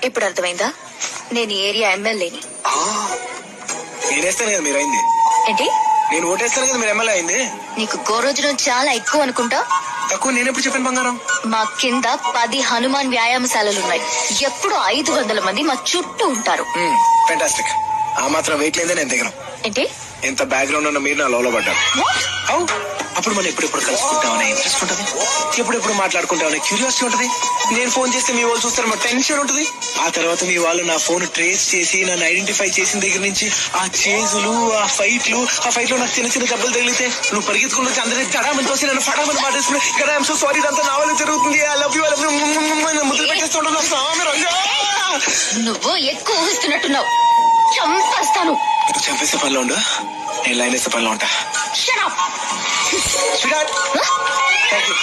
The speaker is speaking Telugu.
ఇప్పుడు అర్థమైందా? నేను ఈ ఏరియా ఎమ్మెల్యేని. నేనేస్తాను కదా మీరు అయింది. ఏంటి? నేను ఓటేస్తాను కదా మీరు ఎమ్మెల్యే అయింది. నీకు గోరోజునం చాలా ఎక్కువ అనుకుంటా. తక్కువ నేనెప్పుడు చెప్పాను బంగారం? మా కింద 10 హనుమాన్ వ్యాయామశాలలున్నాయి. ఎప్పుడు 500 మంది మా చుట్టూ ఉంటారు. ఫెంటాస్టిక్. ఆ మాత్రం వెయిట్ లేదే నేను దిగను. ఏంటి? ఎంత బ్యాక్గ్రౌండ్ ఉన్న మీరు నా లోలో పడ్డారు. అప్పుడు మనం ఎప్పుడెప్పుడు కలుసుకుంటామనే ఇంట్రెస్ట్ ఉంటది, ఎప్పుడెప్పుడు మాట్లాడుకుంటామనే క్యూరియాసిటీ ఉంటది. నేను ఫోన్ చేస్తే మీ వాళ్ళు చూస్తారు మా టెన్షన్ ఉంటది. ఆ తర్వాత మీ వాళ్ళు నా ఫోన్ ట్రేస్ చేసి నన్ను ఐడెంటిఫై చేసిన దగ్గర నుంచి ఆ చేజులు, ఆ ఫైట్ లో నాకు చిన్న చిన్న దెబ్బలు తగిలితే నువ్వు పరిగెత్తుకుని వచ్చి అందరినీ జడామని తోసి నన్ను ఫడామని మాటేసుకుని ఇక్కడ ఐఎమ్ సో సారీ, ఇదంతా నా వల్ల జరుగుతుంది, ఐ లవ్ యూ ముద్దులు పెట్టేస్తుంటాను. నువ్వు ఎక్కువ ఊహిస్తున్నట్టున్నావు. చంపేస్తాను. చంపేసే పనిలో ఉండు, నేను లైన్ వేసే పనిలో ఉంటా. Shut up. Sweetheart. Thank you.